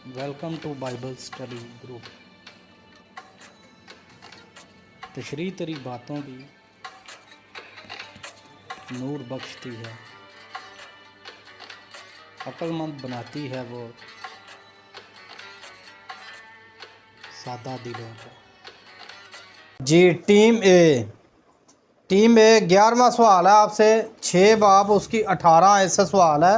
Welcome to Bible study group. तशरीह तेरी बातों की नूर बख्शती है, अक्लमंद बनाती है वो सादा दिलों को। जी टीम ए 11वां सवाल है आपसे। 6 बाब उसकी 18 ऐसा सवाल है।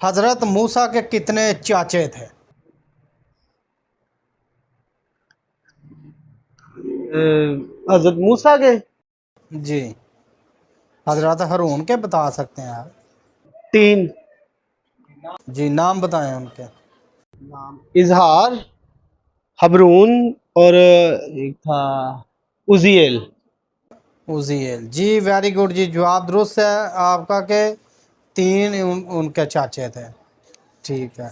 हज़रत मूसा के कितने चाचे थे? हजरत मूसा के जी हज़रत हारून के बता सकते हैं आप। 3 जी नाम बताएं उनके। इजहार, हबरून और एक था उजियल। उजीएल। जी वेरी गुड जी, जवाब दुरुस्त है आपका के 3 उनके चाचे थे। ठीक है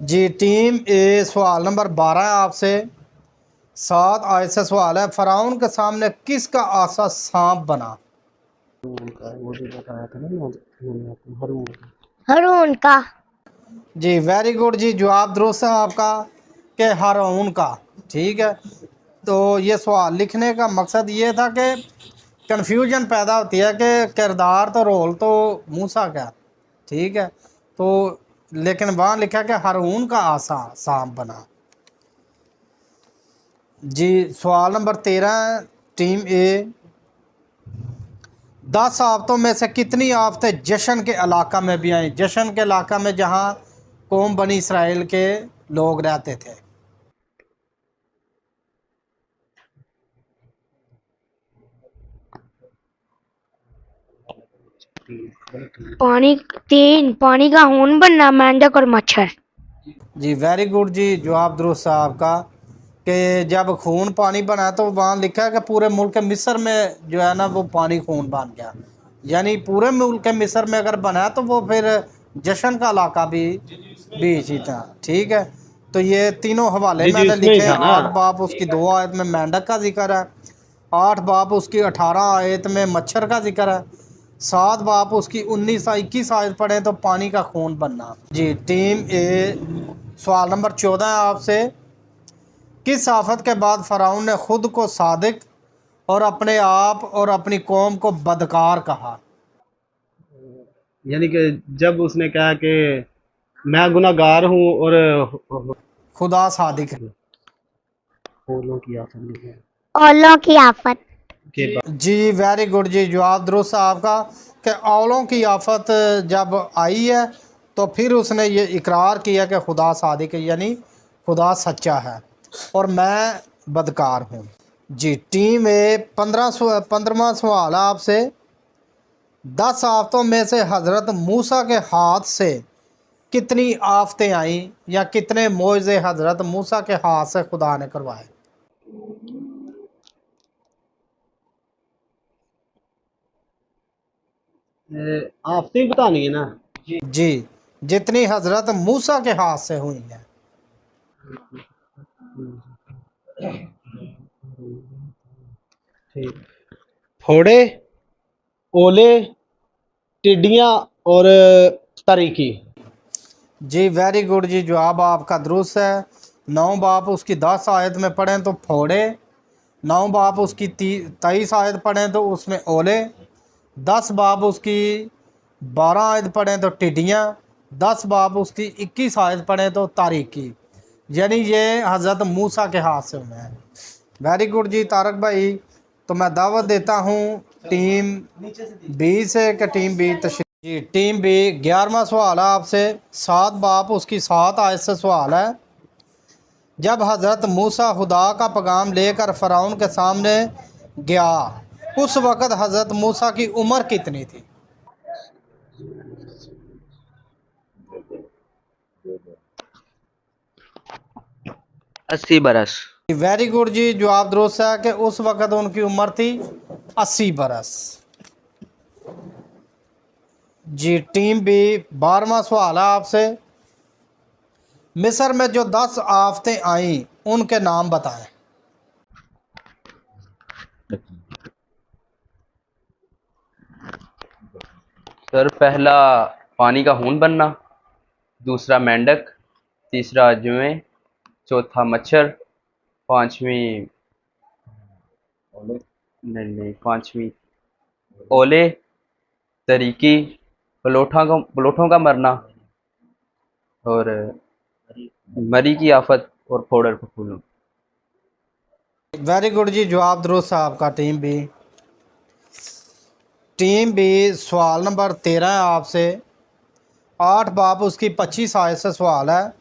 जी। टीम ए सवाल नंबर 12 है आपसे। 7 आयत से सवाल है। फ़िरौन के सामने किसका आसा सांप बना? वो जो बताया था ना हरून हारून का। जी वेरी गुड जी, जवाब दुरुस्त है आपका कि हारून का। ठीक है, तो ये सवाल लिखने का मकसद ये था कि कन्फ्यूजन पैदा होती है कि किरदार तो रोल तो मूसा का, ठीक है, तो लेकिन वहाँ लिखा कि हारून का आसा सांप बना। जी सवाल नंबर 13 टीम ए। 10 आफतों में से कितनी आफतें जश्न के इलाका में भी आई? जश्न के इलाका में जहाँ कौम बनी इसराइल के लोग रहते थे। पानी का हून बनना, मेंढक और मच्छर। जी वेरी गुड जी, जवाब दुरुस्त है आपका कि जब खून पानी बना तो वहाँ लिखा है कि पूरे मुल्क मिस्र में जो है ना वो पानी खून बन गया। यानी पूरे मुल्क मिस्र में अगर बना तो वो फिर जश्न का इलाका भी इसी था। ठीक है, तो ये तीनों हवाले जी जी मैंने इसमें ही लिखे। था ना। 8 बाप उसकी 2 आयत में मेंढक का जिक्र है। 8 बाप उसकी 18 आयत में मच्छर का जिक्र है। 7 बाप उसकी 19-21 आयत पढ़े तो पानी का खून बनना। जी टीम ए सवाल नंबर 14 है आपसे। किस आफत के बाद फ़िरौन ने खुद को सादिक और अपने आप और अपनी कौम को बदकार कहा? यानी कि जब उसने कहा कि मैं गुनाहगार हूँ और खुदा सादिक है। फूलों की आफत में औलों की आफत। के बाद जी वेरी गुड जी, जवाब दुरुस्त है आपका कि औलों की आफत जब आई है तो फिर उसने ये इकरार किया कि खुदा सादिक है, यानी खुदा सच्चा है और मैं बदकार हूँ। जी टीम में 15वां सवाल है आपसे। 10 आफतों में से हज़रत मूसा के हाथ से कितनी आफतें आईं या कितने मोज़े हज़रत मूसा के हाथ से खुदा ने करवाए? आफतें बतानी है ना। जी जितनी हज़रत मूसा के हाथ से हुई हैं। ठीक, फोड़े, ओले, टिड्डियां और तारीकी। जी वेरी गुड जी, जवाब आपका दुरुस्त है। 9 बाप उसकी 10 आयत में पढ़ें तो फोड़े, 9 बाप उसकी 23 आयत पढ़ें तो उसमें ओले, 10 बाप उसकी 12 आयत पढ़ें तो टिड्डियाँ, 10 बाप उसकी 21 आयत पढ़ें तो तारीकी। यानी ये हज़रत मूसा के हाथ से हुए हैं। वेरी गुड जी तारक भाई, तो मैं दावत देता हूँ टीम बी से कि टीम बी जी टीम बी 11वां सवाल है आपसे। 7 बाप उसकी 7 आयत से सवाल है। जब हज़रत मूसा खुदा का पैगाम लेकर फ़िरौन के सामने गया उस वक़्त हज़रत मूसा की उम्र कितनी थी? अस्सी बरस। वेरी गुड जी, जवाब दुरुस्त है कि उस वक़्त उनकी उम्र थी 80 बरस। जी टीम बी 12वां सवाल है आपसे। मिस्र में जो 10 आफतें आईं उनके नाम बताएं। सर पहला पानी का हून बनना, दूसरा मेंढक, तीसरा जुए, चौथा मच्छर, पांचवी नहीं पांचवी ओले, तरीकी, बलोठों का मरना और मरी की आफत और फोड़र फफूंद। वेरी गुड जी, जवाब दुरुस्त है आपका। टीम बी सवाल नंबर 13 है आपसे। 8 बाब उसकी 25 आयत से सवाल है।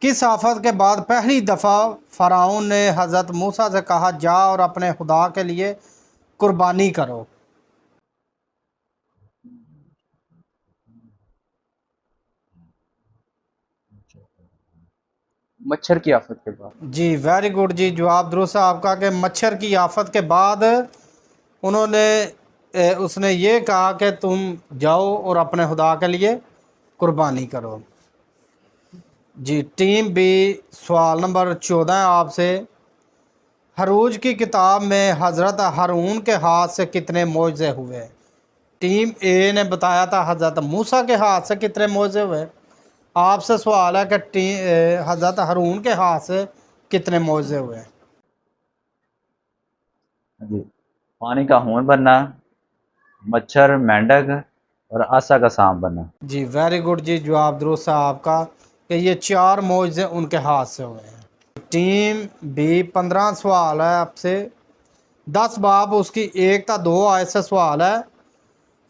किस आफत के बाद पहली दफ़ा फ़िरौन ने हज़रत मूसा से कहा, जा और अपने खुदा के लिए कुर्बानी करो? मच्छर की आफत के बाद। जी वेरी गुड जी, जवाब दुरुस्त है आपका कि मच्छर की आफत के बाद उन्होंने उसने ये कहा कि तुम जाओ और अपने खुदा के लिए कुर्बानी करो। जी टीम बी सवाल नंबर 14 है आपसे। हरूज की किताब में हज़रत हारून के हाथ से कितने मोज़े हुए? टीम ए ने बताया था हज़रत मूसा के हाथ से कितने मोज़े हुए। आपसे सवाल है कि हज़रत हारून के हाथ से कितने मोज़े हुए? जी, पानी का हून बनना, मच्छर, मेंढक और आसा का सांप बनना। जी वेरी गुड जी, जवाब दुरुस्त है आपका कि ये 4 मोज़े उनके हाथ से हुए हैं। टीम बी 15 सवाल है आपसे। 10 बाब उसकी 1 था 2 आयत से सवाल है।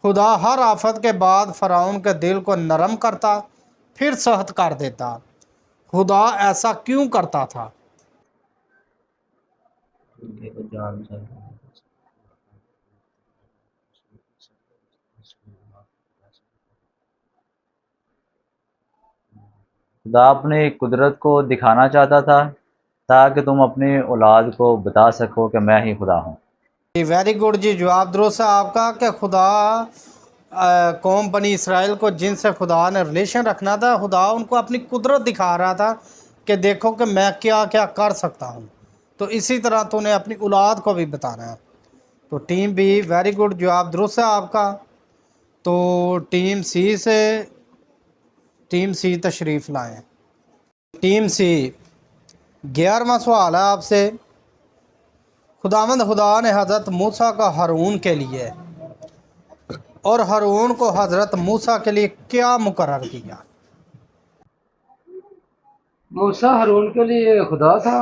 खुदा हर आफत के बाद फ़िरौन के दिल को नरम करता फिर सख्त कर देता। खुदा ऐसा क्यों करता था? खुदा अपनी कुदरत को दिखाना चाहता था ताकि तुम अपनी औलाद को बता सको कि मैं ही खुदा हूँ। जी वेरी गुड जी, जवाब दुरुस्त है आपका कि खुदा कौम बनी इसराइल को जिनसे खुदा ने रिलेशन रखना था, खुदा उनको अपनी कुदरत दिखा रहा था कि देखो कि मैं क्या क्या कर सकता हूँ। तो इसी तरह तूने अपनी औलाद को भी बताना है। तो टीम बी वेरी गुड, जवाब दुरुस्त है आपका। तो टीम सी तशरीफ़ लाएँ। टीम सी 11वां सवाल है आपसे। खुदावंद खुदा ने हज़रत मूसा का हारून के लिए और हारून को हज़रत मूसा के लिए क्या मुकर्रर किया? मूसा हारून के लिए खुदा था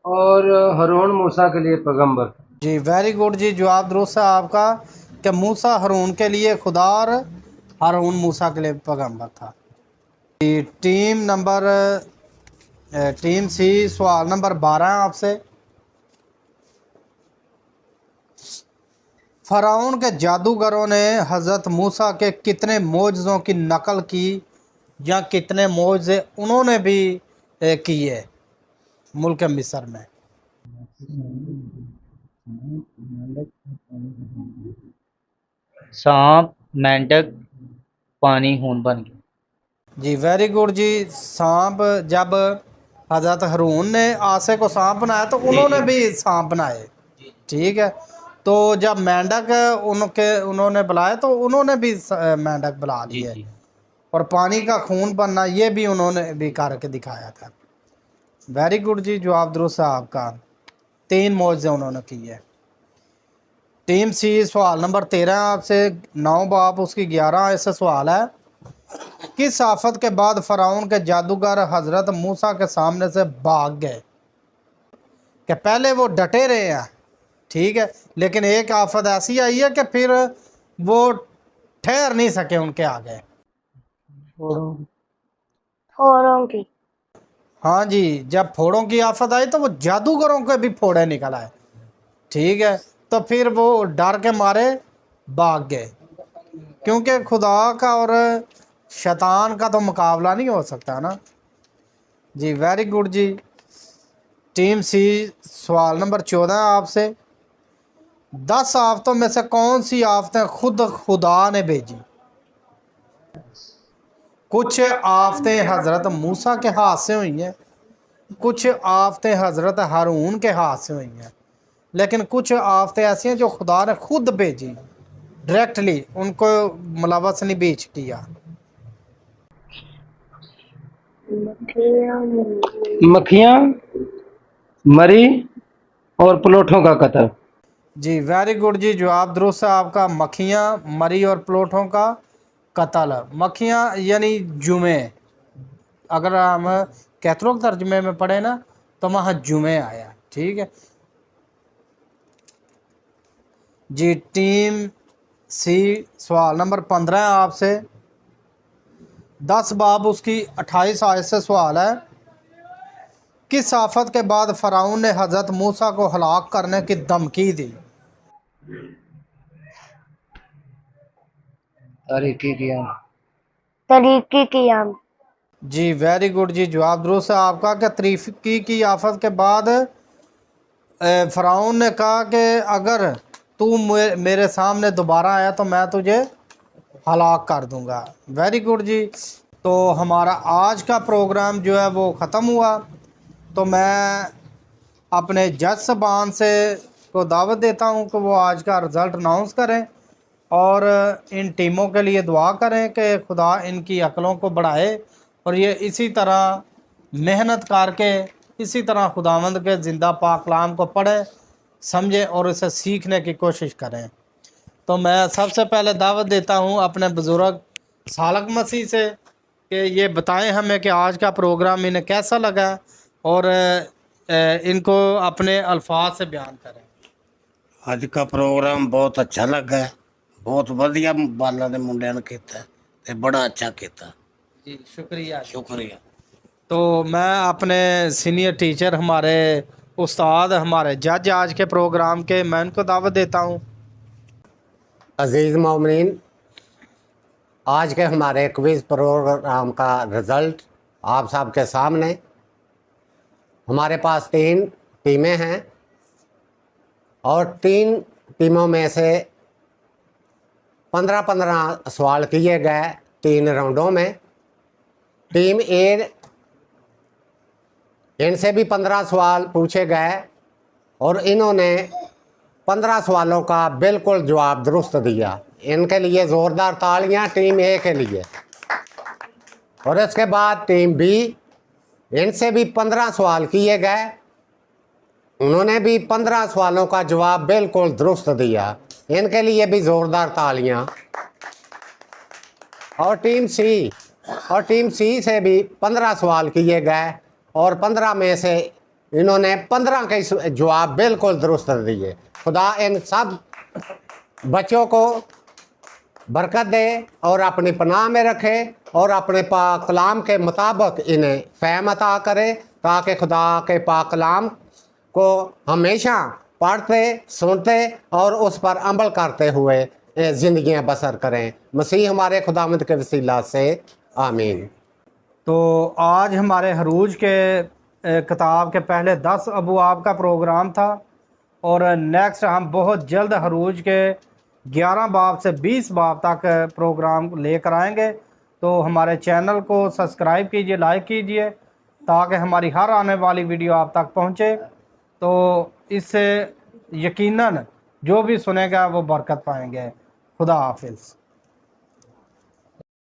और हारून मूसा के लिए पैगंबर। जी वेरी गुड जी, जवाब दुरुस्त है आपका कि मूसा हारून के लिए खुदा और हारून मूसा के लिए पैगंबर था। जी टीम सी सवाल नंबर 12 है आपसे। फ़िरौन के जादूगरों ने हज़रत मूसा के कितने मोजज़ों की नकल की या कितने मोजे उन्होंने भी किए मुल्क मिस्र में? सांप, मेंढक, पानी हून बन गया। जी वेरी गुड जी, सांप जब हज़रत हारून ने आसे को सांप बनाया तो उन्होंने भी सांप बनाए, ठीक है। तो जब मेंढक उन्होंने बुलाए तो उन्होंने भी मेंढक बुला लिए। और पानी का खून बनना ये भी उन्होंने भी करके दिखाया था। वेरी गुड जी, जवाब दुरुस्त है आपका। 3 मौजे उन्होंने किए। टीम सी सवाल नंबर 13 आपसे। 9 बाब उसकी 11 ऐसे सवाल है। किस आफत के बाद फ़िरौन के जादूगर हज़रत मूसा के सामने से भाग गए? कि पहले वो डटे रहे हैं, ठीक है, लेकिन एक आफत ऐसी आई है कि फिर वो ठहर नहीं सके उनके आगे। फोड़ों की। हाँ जी, जब फोड़ों की आफत आई तो वो जादूगरों के भी फोड़े निकल आए, ठीक है। तो फिर वो डर के मारे भाग गए, क्योंकि खुदा का और शैतान का तो मुकाबला नहीं हो सकता ना। जी वेरी गुड जी। टीम सी सवाल नंबर 14 आपसे। 10 आफतों में से कौन सी आफतें खुद खुदा ने भेजी? कुछ आफतें हज़रत मूसा के हाथ से हुई हैं, कुछ आफतें हज़रत हारून के हाथ से हुई हैं, लेकिन कुछ आफतें ऐसी हैं जो खुदा ने खुद भेजी, डायरेक्टली, उनको मुलवस नहीं भेज किया। मक्खियाँ मक्खियाँ मरी और प्लोठों का कत्ल। जी वेरी गुड जी, जवाब दुरुस्त है आपका। मक्खियाँ मरी और प्लोठों का कत्ल। मक्खियाँ यानी जुमे, अगर हम कैथोलिक तर्जमे में पढ़े ना तो वहाँ जुमे आया। ठीक है जी। टीम सी सवाल नंबर 15 है आपसे। 10 बाब उसकी 28 आयत से सवाल है। किस आफत के बाद फ़िरौन ने हज़रत मूसा को हलाक करने की धमकी दी? तारीखी किया। तरीकी कियाम। जी वेरी गुड जी, जवाब दुरुस्त है आपका कि तरीकी की आफत के बाद फ़िरौन ने कहा कि अगर तू मेरे सामने दोबारा आया तो मैं तुझे हलाक कर दूंगा। वेरी गुड जी। तो हमारा आज का प्रोग्राम जो है वो ख़त्म हुआ। तो मैं अपने जज साहबान से को दावत देता हूं कि वो आज का रिज़ल्ट अनाउंस करें और इन टीमों के लिए दुआ करें कि खुदा इनकी अक्लों को बढ़ाए और ये इसी तरह मेहनत करके इसी तरह खुदावंद के ज़िंदा पाक कलाम को पढ़े, समझे और उसे सीखने की कोशिश करें। तो मैं सबसे पहले दावत देता हूं अपने बुज़ुर्ग सालक मसीह से कि ये बताएं हमें कि आज का प्रोग्राम इन्हें कैसा लगा और इनको अपने अल्फाज से बयान करें। ਅੱਜ का प्रोग्राम बहुत अच्छा लगा है। बहुत ਵਧੀਆ ਬਾਲਾਂ ਦੇ ਮੁੰਡਿਆਂ ਨੇ ਕੀਤਾ ਤੇ ਬੜਾ अच्छा ਕੀਤਾ। जी शुक्रिया। शुक्रिया। तो मैं अपने सीनियर टीचर, हमारे उस्ताद, हमारे जज आज के प्रोग्राम के, मैं उनको दावत देता हूँ। अज़ीज़ मोमिनीन, आज के हमारे क्विज़ प्रोग्राम का रिज़ल्ट आप सब के सामने। हमारे पास 3 टीमें हैं और 3 टीमों में से 15-15 सवाल किए गए 3 राउंडों में। टीम ए, इनसे भी 15 सवाल पूछे गए और इन्होंने 15 सवालों का बिल्कुल जवाब दुरुस्त दिया। इनके लिए ज़ोरदार तालियां टीम ए के लिए। और इसके बाद टीम बी, इनसे भी 15 सवाल किए गए, उन्होंने भी 15 सवालों का जवाब बिल्कुल दुरुस्त दिया। इनके लिए भी ज़ोरदार तालियां। और टीम सी से भी 15 सवाल किए गए और 15 में से इन्होंने 15 के जवाब बिल्कुल दुरुस्त दिए। खुदा इन सब बच्चों को बरकत दे और अपनी पनाह में रखे और अपने पाक कलाम के मुताबिक इन्हें फ़हम अता करे, ताकि खुदा के पाक कलाम को हमेशा पढ़ते, सुनते और उस पर अमल करते हुए ज़िंदगियाँ बसर करें। मसीह हमारे खुदावंद के वसीला से आमीन। तो आज हमारे हरूज के किताब के पहले 10 अबवाब का प्रोग्राम था और नेक्स्ट हम बहुत जल्द हरूज के 11 बाब से 20 बाब तक प्रोग्राम लेकर आएंगे। तो हमारे चैनल को सब्सक्राइब कीजिए, लाइक कीजिए, ताकि हमारी हर आने वाली वीडियो आप तक पहुंचे। तो इससे यकीनन जो भी सुनेगा वो बरकत पाएंगे। खुदा हाफिज़।